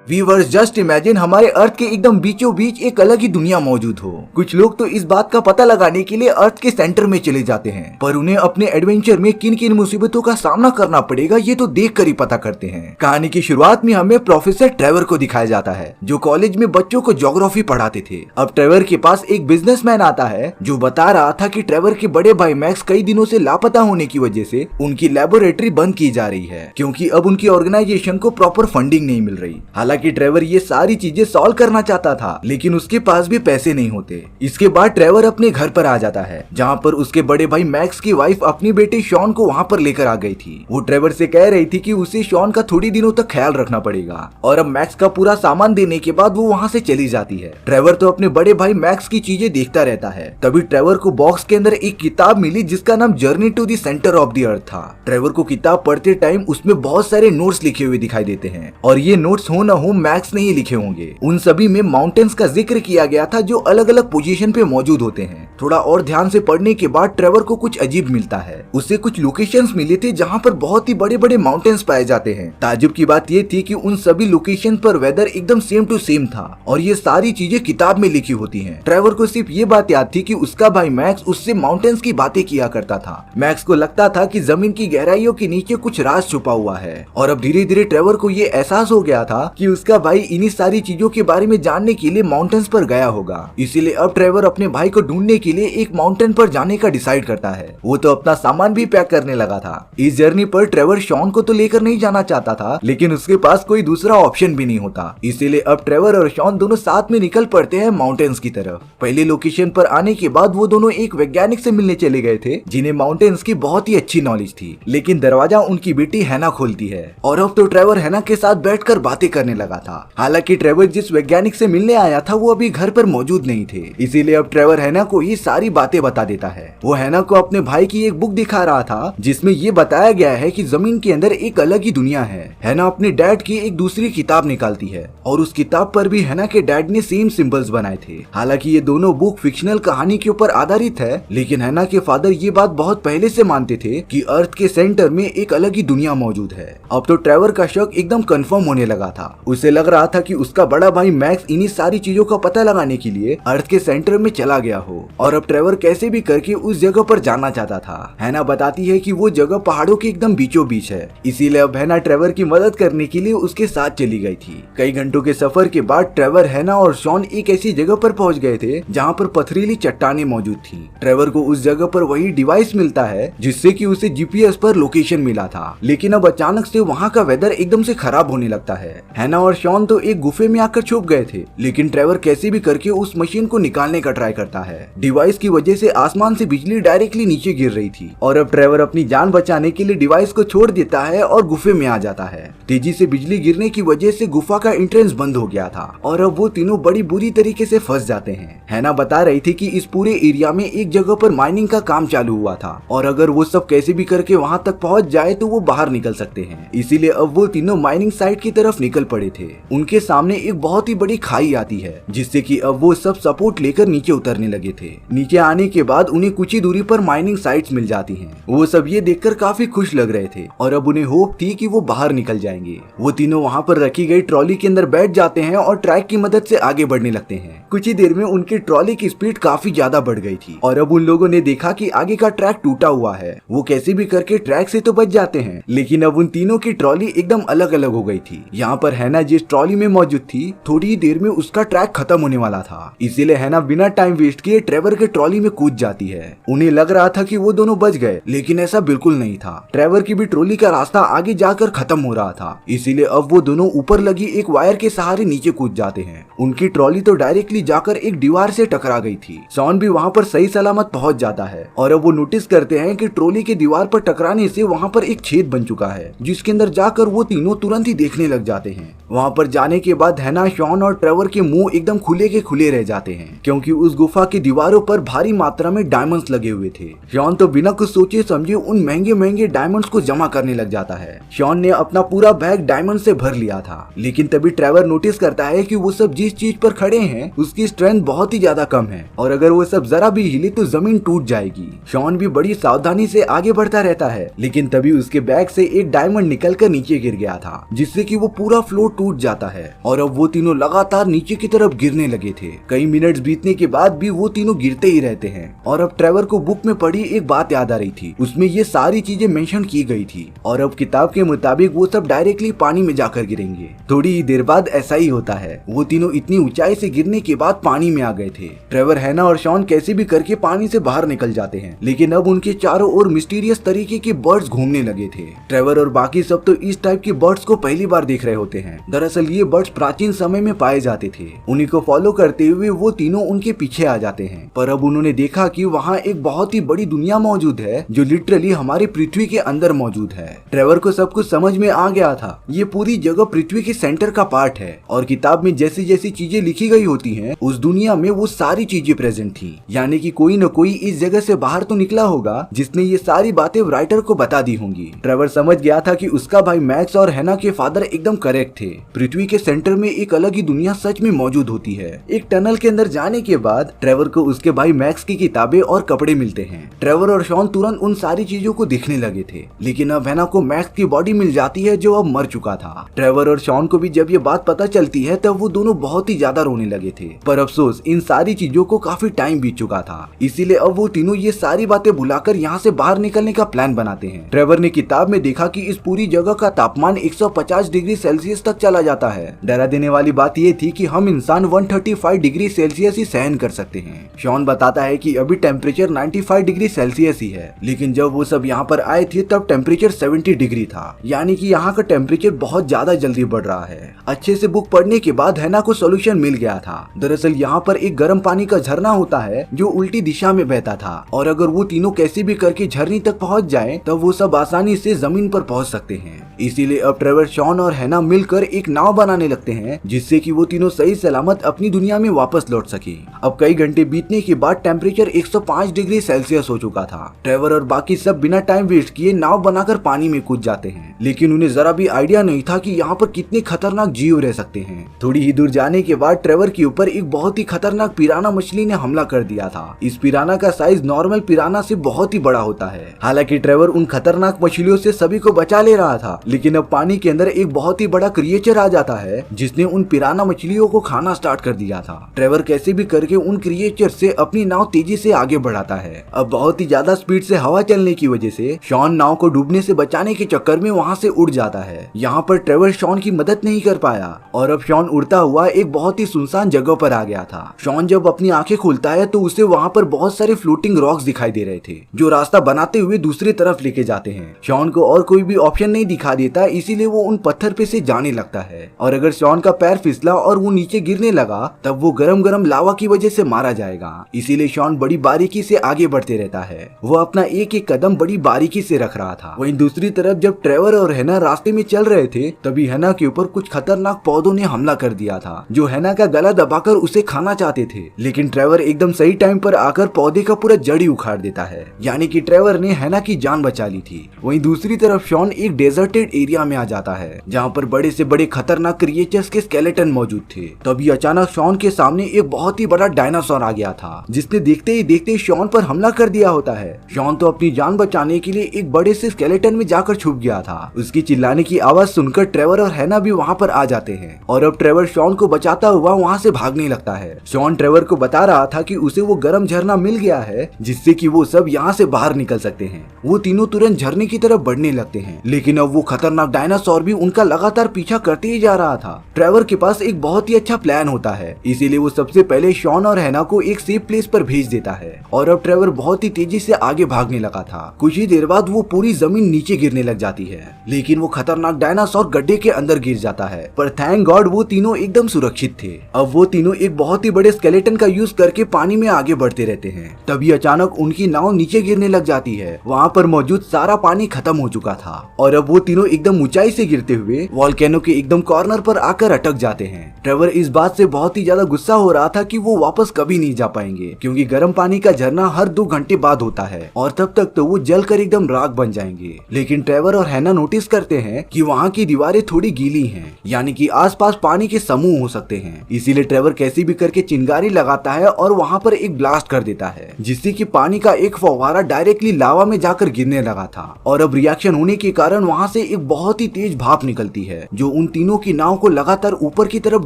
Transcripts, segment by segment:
Viewers just imagine हमारे अर्थ के एकदम बीचों बीच एक अलग ही दुनिया मौजूद हो। कुछ लोग तो इस बात का पता लगाने के लिए अर्थ के सेंटर में चले जाते हैं, पर उन्हें अपने एडवेंचर में किन किन मुसीबतों का सामना करना पड़ेगा ये तो देख कर ही पता करते हैं। कहानी की शुरुआत में हमें प्रोफेसर ट्रेवर को दिखाया जाता है जो कॉलेज में बच्चों को ज्योग्राफी पढ़ाते थे। अब ट्रेवर के पास एक बिजनेसमैन आता है जो बता रहा था कि ट्रेवर के बड़े भाई मैक्स कई दिनों से लापता होने की वजह से उनकी लेबोरेटरी बंद की जा रही है क्योंकि अब उनकी ऑर्गेनाइजेशन को प्रॉपर फंडिंग नहीं मिल रही। हालांकि ट्रेवर ये सारी चीजें सॉल्व करना चाहता था लेकिन उसके पास भी पैसे नहीं होते। इसके बाद ट्रेवर अपने घर पर आ जाता है जहाँ पर उसके बड़े भाई मैक्स की वाइफ अपनी बेटे शॉन को वहाँ पर लेकर आ गई थी। वो ट्रेवर से कह रही थी कि उसे शॉन का थोड़ी दिनों तक ख्याल रखना पड़ेगा और अब मैक्स का पूरा सामान देने के बाद वो वहाँ से चली जाती है। ट्रेवर तो अपने बड़े भाई मैक्स की चीजें देखता रहता है। तभी ट्रेवर को बॉक्स के अंदर एक किताब मिली जिसका नाम journey to the centre of the earth था। ट्रेवर को किताब पढ़ते टाइम उसमें बहुत सारे नोट्स लिखे हुए दिखाई देते हैं और ये नोट्स हो न हो मैक्स ने ही लिखे होंगे। उन सभी में माउंटेन्स का जिक्र किया गया था जो अलग अलग पोजीशन पे मौजूद होते हैं। थोड़ा और ध्यान से पढ़ने के बाद ट्रेवर को कुछ अजीब मिलता है। उसे कुछ लोकेशंस मिले थे जहाँ पर बहुत ही बड़े बड़े माउंटेन्स पाए जाते हैं। ताज्जुब की बात ये थी कि उन सभी लोकेशन पर वेदर एकदम सेम टू सेम था और ये सारी चीजें किताब में लिखी होती हैं। ट्रेवर को सिर्फ ये बात याद थी कि उसका भाई मैक्स उससे माउंटेन्स की बातें किया करता था। मैक्स को लगता था कि जमीन की गहराइयों के नीचे कुछ राज छुपा हुआ है और अब धीरे धीरे ट्रेवर को ये एहसास हो गया था कि उसका भाई इन्हीं सारी चीजों के बारे में जानने के लिए माउंटेन्स पर गया होगा। इसीलिए अब ट्रेवर अपने भाई को ढूंढने के लिए एक माउंटेन पर जाने का डिसाइड करता है। वो तो अपना सामान भी पैक करने लगा था। इस जर्नी पर ट्रेवर शॉन को तो लेकर नहीं जाना चाहता था लेकिन उसके पास कोई दूसरा ऑप्शन भी नहीं होता। इसीलिए अब ट्रेवर और शॉन दोनों साथ में निकल पड़ते हैं माउंटेन्स की तरफ। पहले लोकेशन पर आने के बाद वो दोनों एक वैज्ञानिक से मिलने चले गए थे जिन्हें माउंटेन्स की बहुत ही अच्छी नॉलेज थी। लेकिन दरवाजा उनकी बेटी हैना खोलती है और अब तो ट्रेवर हैना के साथ बैठकर बातें करने लगा था। हालांकि ट्रेवर जिस वैज्ञानिक से मिलने आया था वो अभी घर पर मौजूद नहीं थे। इसीलिए अब ट्रेवर हैना को ये सारी बातें बता देता है। वो हैना को अपने भाई की एक बुक दिखा रहा था जिसमें ये बताया गया है कि जमीन के अंदर एक अलग ही दुनिया है। हैना अपने डैड की एक दूसरी किताब निकालती है और उस किताब पर भी हैना के डैड ने सेम सिंबल्स बनाए थे। हालांकि ये दोनों बुक फिक्शनल कहानी के ऊपर आधारित है लेकिन हैना के फादर ये बात बहुत पहले से मानते थे कि अर्थ के सेंटर में एक अलग ही दुनिया मौजूद है। अब तो ट्रेवर का शक एकदम कंफर्म होने लगा था। उसे लग रहा था कि उसका बड़ा भाई मैक्स इन्हीं सारी चीजों का पता लगाने के लिए अर्थ के सेंटर में चला गया हो और अब ट्रेवर कैसे भी करके उस जगह पर जाना चाहता था। हैना बताती है कि वो जगह पहाड़ों के एकदम बीचों बीच है। इसीलिए अब हैना ट्रेवर की मदद करने के लिए उसके साथ चली गई थी। कई घंटों के सफर के बाद ट्रेवर, हैना और शॉन एक ऐसी जगह पर पहुंच गए थे जहाँ पर पथरीली चट्टानें मौजूद थी। ट्रेवर को उस जगह पर वही डिवाइस मिलता है जिससे कि उसे जीपीएस पर लोकेशन मिला था। लेकिन अब अचानक से वहाँ का वेदर एकदम से खराब होने लगता है। हैना और शॉन तो एक गुफे में आकर छुप गए थे लेकिन ट्रेवर कैसे भी करके उस मशीन को निकालने का ट्राई करता है। डिवाइस की वजह से आसमान से बिजली डायरेक्टली नीचे गिर रही थी और अब ट्रेवर अपनी जान बचाने के लिए डिवाइस को छोड़ देता है और गुफे में आ जाता है। तेजी से बिजली गिरने की वजह से गुफा का एंट्रेंस बंद हो गया था और अब वो तीनों बड़ी बुरी तरीके से फंस जाते हैं। हैना बता रही थी कि इस पूरे एरिया में एक जगह पर माइनिंग का काम चालू हुआ था और अगर वो सब कैसे भी करके वहां तक पहुंच जाए तो वो बाहर निकल सकते हैं। इसीलिए अब वो तीनों माइनिंग साइट की तरफ निकल पड़े थे। उनके सामने एक बहुत ही बड़ी खाई आती है जिससे कि अब वो सब सपोर्ट लेकर नीचे उतरने लगे थे। नीचे आने के बाद उन्हें कुछ ही दूरी पर माइनिंग साइट्स मिल जाती हैं। वो सब ये देखकर काफी खुश लग रहे थे और अब उन्हें होप थी कि वो बाहर निकल जाएंगे। वो तीनों वहाँ पर रखी गई ट्रॉली के अंदर बैठ जाते हैं और ट्रैक की मदद से आगे बढ़ने लगते हैं। कुछ ही देर में उनकी ट्रॉली की स्पीड काफी ज्यादा बढ़ गई थी और अब उन लोगों ने देखा कि आगे का ट्रैक टूटा हुआ है। वो कैसे भी करके ट्रैक से तो बच जाते हैं लेकिन अब उन तीनों की ट्रॉली एकदम अलग अलग हो गई थी। यहाँ पर हैना जिस ट्रॉली में मौजूद थी थोड़ी ही देर में उसका ट्रैक खत्म होने वाला था। इसीलिए हैना बिना टाइम वेस्ट किए ट्रेवर के ट्रॉली में कूद जाती है। उन्हें लग रहा था कि वो दोनों बच गए लेकिन ऐसा बिल्कुल नहीं था। ट्रेवर की भी ट्रॉली का रास्ता आगे जाकर खत्म हो रहा था। इसीलिए अब वो दोनों ऊपर लगी एक वायर के सहारे नीचे कूद जाते हैं। उनकी ट्रॉली तो डायरेक्टली जाकर एक दीवार से टकरा गई थी। शॉन भी वहाँ पर सही सलामत पहुँच जाता है और अब वो नोटिस करते हैं कि ट्रॉली के दीवार पर टकराने से वहाँ पर एक छेद बन चुका है जिसके अंदर जाकर वो तीनों तुरंत ही देखने लग जाते हैं। वहाँ पर जाने के बाद हैना, शॉन और ट्रेवर के मुंह एकदम खुले के खुले रह जाते हैं क्योंकि उस गुफा की दीवारों पर भारी मात्रा में डायमंड्स लगे हुए थे। शॉन तो बिना कुछ सोचे समझे उन महंगे महंगे डायमंड्स को जमा करने लग जाता है। शॉन ने अपना पूरा बैग डायमंड से भर लिया था लेकिन तभी ट्रेवर नोटिस करता है कि वो सब जिस चीज पर खड़े हैं उसकी स्ट्रेंथ बहुत ही ज्यादा कम है और अगर वो सब जरा भी हिले तो जमीन टूट जाएगी। शॉन भी बड़ी सावधानी से आगे बढ़ता रहता है लेकिन तभी उसके बैग से एक डायमंड निकल कर नीचे गिर गया था जिससे कि वो पूरा फ्लोर टूट जाता है और अब वो तीनों लगातार नीचे की तरफ गिरने लगे थे। कई मिनट्स बीतने के बाद भी वो तीनों गिरते ही रहते हैं और अब ट्रेवर को बुक में पढ़ी एक बात याद आ रही थी। उसमें ये सारी चीजें मेंशन की गई थी और अब किताब के मुताबिक वो सब डायरेक्टली पानी में जाकर गिरेंगे। थोड़ी ही देर बाद ऐसा ही होता है। वो तीनों इतनी ऊंचाई से गिरने के बाद पानी में आ गए थे। ट्रेवर, हैना और शॉन कैसे भी करके पानी से बाहर निकल जाते हैं, लेकिन अब उनके चारों ओर मिस्टीरियस तरीके के बर्ड्स घूमने लगे थे। ट्रेवर और बाकी सब तो इस टाइप के बर्ड्स को पहली बार देख रहे होते हैं। दरअसल ये बर्ड्स प्राचीन समय में पाए जाते थे। उन्हीं को फॉलो करते हुए वो तीनों उनके पीछे आ जाते हैं, पर अब उन्होंने देखा कि वहाँ एक बहुत ही बड़ी दुनिया मौजूद है जो लिटरली हमारी पृथ्वी के अंदर मौजूद है। ट्रेवर को सब कुछ समझ में आ गया था। ये पूरी जगह पृथ्वी के सेंटर का पार्ट है और किताब में जैसी जैसी चीजें लिखी गई होती हैं, उस दुनिया में वो सारी चीजें प्रेजेंट थी। यानी कि कोई न कोई इस जगह से बाहर तो निकला होगा जिसने ये सारी बातें राइटर को बता दी होंगी। ट्रेवर समझ गया था कि उसका भाई मैक्स और हैना के फादर एकदम करेक्ट थे। पृथ्वी के सेंटर में एक अलग ही दुनिया सच में मौजूद होती है। एक टनल के अंदर जाने के बाद ट्रेवर को उसके भाई मैक्स की किताबें और कपड़े मिलते हैं। ट्रेवर और शॉन तुरंत उन सारी चीजों को देखने लगे थे, लेकिन अब हैना को मैक्स की बॉडी मिल जाती है जो अब मर चुका था। ट्रेवर और शॉन को भी जब ये बात पता चलती है तब वो दोनों बहुत ही ज्यादा रोने लगे थे। पर अफसोस इन सारी चीजों को काफी टाइम बीत चुका था, इसीलिए अब वो तीनों ये सारी बातें भुलाकर यहाँ से बाहर निकलने का प्लान बनाते हैं। ट्रेवर ने किताब में देखा कि इस पूरी जगह का तापमान 150 डिग्री सेल्सियस तक चला जाता है। डरा देने वाली बात ये थी कि हम इंसान 135 डिग्री सेल्सियस ही सहन कर सकते हैं। शॉन बताता है कि अभी टेम्परेचर 95 डिग्री सेल्सियस ही है, लेकिन जब वो सब यहाँ पर आए थे तब टेम्परेचर 70 डिग्री था। यानी कि यहाँ का टेम्परेचर बहुत ज्यादा जल्दी बढ़ रहा है। अच्छे से बुक पढ़ने के बाद हैना को सॉल्यूशन मिल गया था। दरअसल यहाँ पर एक गर्म पानी का झरना होता है जो उल्टी दिशा में बहता था और अगर वो तीनों कैसे भी करके झरने तक पहुँच जाए तब वो सब आसानी से जमीन पर पहुँच सकते हैं। इसीलिए अब ट्रेवर, शॉन और हैना मिलकर एक नाव बनाने लगते हैं जिससे कि वो तीनों सही सलामत अपनी दुनिया में वापस लौट सके। अब कई घंटे बीतने के बाद टेम्परेचर 105 डिग्री सेल्सियस हो चुका था। ट्रेवर और बाकी सब बिना टाइम वेस्ट किए नाव बनाकर पानी में कूद जाते हैं, लेकिन उन्हें जरा भी आइडिया नहीं था कि यहाँ पर कितने खतरनाक जीव रह सकते हैं। थोड़ी ही दूर जाने के बाद ट्रेवर के ऊपर एक बहुत ही खतरनाक पिराना मछली ने हमला कर दिया था। इस पिराना का साइज नॉर्मल पिराना से बहुत ही बड़ा होता है। हालांकि ट्रेवर उन खतरनाक मछलियों से सभी को बचा ले रहा था, लेकिन अब पानी के अंदर एक बहुत ही बड़ा क्रिएचर आ जाता है जिसने उन पिराना मछलियों को खाना स्टार्ट कर दिया था। ट्रेवर कैसे भी करके उन क्रिएचर से अपनी नाव तेजी से आगे बढ़ाता है। अब बहुत ही ज्यादा स्पीड से हवा चलने की वजह से शॉन नाव को डूबने से बचाने के चक्कर में वहाँ से उड़ जाता है। यहाँ पर ट्रेवर शॉन की मदद नहीं कर पाया और अब शॉन उड़ता हुआ एक बहुत ही सुनसान जगह पर आ गया था। शॉन जब अपनी आंखें खोलता है तो उसे वहाँ पर बहुत सारे फ्लोटिंग रॉक्स दिखाई दे रहे थे जो रास्ता बनाते हुए दूसरी तरफ लेके जाते हैं। शॉन को और कोई भी ऑप्शन नहीं दिखा देता, इसीलिए वो उन पत्थर पे से जाने लगता है और अगर शॉन का पैर फिसला और वो नीचे गिरने लगा तब वो गरम गरम लावा की वजह से मारा जाएगा। इसीलिए शॉन बड़ी बारीकी से आगे बढ़ते रहता है। वो अपना एक एक कदम बड़ी बारीकी से रख रहा था। वहीं दूसरी तरफ जब ट्रेवर और हैना रास्ते में चल रहे थे तभी हैना के ऊपर कुछ खतरनाक पौधों ने हमला कर दिया था जो हैना का गला दबाकर उसे खाना चाहते थे, लेकिन ट्रेवर एकदम सही टाइम पर आकर पौधे का पूरा जड़ ही उखाड़ देता है। यानी कि ट्रेवर ने हैना की जान बचा ली थी। वहीं दूसरी तरफ शॉन एक डेजर्टेड एरिया में आ जाता है जहाँ पर बड़े से बड़े खतरनाक क्रिएचर्स के स्केलेटन मौजूद थे। तभी अचानक शॉन के सामने एक बहुत ही बड़ा डायनासोर आ गया था जिसने देखते ही देखते शॉन पर हमला कर दिया होता है। शॉन तो अपनी जान बचाने के लिए एक बड़े से स्केलेटन में जाकर छुप गया था। उसकी चिल्लाने की आवाज सुनकर ट्रेवर और हैना भी वहाँ पर आ जाते हैं और अब ट्रेवर शॉन को बचाता हुआ वहाँ से भागने लगता है। शॉन ट्रेवर को बता रहा था कि उसे वो गर्म झरना मिल गया है जिससे कि वो सब यहाँ से बाहर निकल सकते हैं। वो तीनों तुरंत झरने की तरफ बढ़ने लगते हैं, लेकिन अब वो खतरनाक डायनासोर भी उनका लगातार पीछा करते ही जा रहा था। ट्रेवर के पास एक बहुत ही अच्छा प्लान होता है, इसीलिए वो सबसे पहले शॉन और हैना को एक सेफ प्लेस पर भेज देता है और अब ट्रेवर बहुत ही तेजी से आगे भागने लगा था। कुछ ही देर बाद वो पूरी जमीन नीचे गिरने लग जाती है, लेकिन वो खतरनाक डायनासोर गड्ढे के अंदर गिर जाता है। पर थैंक गॉड वो तीनों एकदम सुरक्षित थे। अब वो तीनों एक बहुत ही बड़े स्केलेटन का यूज करके पानी में आगे बढ़ते रहते हैं। तभी अचानक उनकी नाव नीचे गिरने लग जाती है। वहाँ पर मौजूद सारा पानी खत्म हो चुका था और अब वो तीनों एकदम ऊंचाई से गिरते हुए वॉल्केनो के एकदम कॉर्नर पर आकर अटक जाते हैं। ट्रेवर इस बात से बहुत ही ज्यादा गुस्सा हो रहा था कि वो वापस कभी नहीं जा पाएंगे, क्योंकि गर्म पानी का झरना हर 2 घंटे बाद होता है और तब तक तो वो जलकर एकदम राख बन जाएंगे। लेकिन ट्रेवर और हैना नोटिस करते हैं कि वहाँ की दीवारें थोड़ी गीली हैं, यानी कि आसपास पानी के समूह हो सकते हैं। इसीलिए ट्रेवर कैसे भी करके चिंगारी लगाता है और वहाँ पर एक ब्लास्ट कर देता है, जिससे कि पानी का एक फव्वारा डायरेक्टली लावा में जाकर गिरने लगा था और अब रिएक्शन होने के कारण वहाँ से एक बहुत ही तेज भाप निकलती है जो उन तीनों की नाव को लगातार ऊपर की तरफ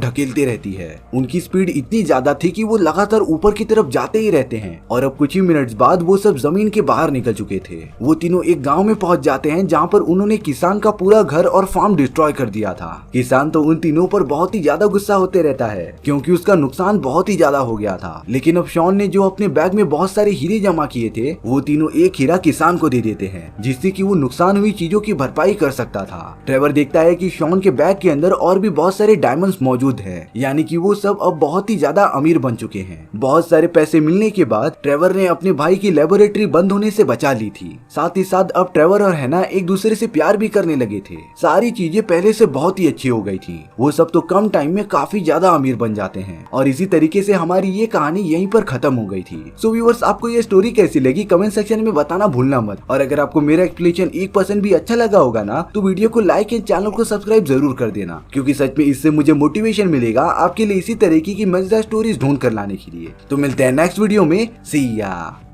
ढकेलते रहती है। उनकी स्पीड इतनी ज्यादा थी कि वो लगातार ऊपर की तरफ जाते ही रहते हैं और अब कुछ ही मिनट्स बाद वो सब जमीन के बाहर निकल चुके थे। वो तीनों एक गांव में पहुंच जाते हैं जहां पर उन्होंने किसान का पूरा घर और फार्म डिस्ट्रॉय कर दिया था। किसान तो उन तीनों पर बहुत ही ज्यादा गुस्सा होते रहता है क्योंकि उसका नुकसान बहुत ही ज्यादा हो गया था। लेकिन अब शॉन ने जो अपने बैग में बहुत सारे हीरे जमा किए थे वो तीनों एक हीरा किसान को दे देते हैं जिससे कि वो नुकसान हुई चीजों की भरपाई कर सकता था। ट्रेवर देखता है कि शॉन के बैग के अंदर और भी बहुत सारे डायमंड्स मौजूद हैं, यानी कि वो सब अब बहुत ही ज्यादा अमीर बन चुके हैं। बहुत सारे पैसे मिलने के बाद ट्रेवर ने अपने भाई की लेबोरेटरी बंद होने से बचा ली थी। साथ ही साथ अब ट्रेवर और हैना एक दूसरे से प्यार भी करने लगे थे। सारी चीजें पहले से बहुत ही अच्छी हो गई थी। वो सब तो कम टाइम में काफी ज्यादा अमीर बन जाते हैं और इसी तरीके से हमारी ये कहानी यहीं पर खत्म हो गई थी। सो व्यूअर्स, आपको ये स्टोरी कैसी लगी कमेंट सेक्शन में बताना भूलना मत। और अगर आपको मेरा एक्सप्लेनेशन 1% भी अच्छा लगा होगा ना तो वीडियो को लाइक एंड चैनल को सब्सक्राइब जरूर कर देना, क्योंकि सच में इससे मुझे मोटिवेशन मिलेगा आपके लिए इसी तरीके की मजेदार स्टोरीज ढूंढ कर लाने के लिए। तो मिलते हैं नेक्स्ट वीडियो में। सी या।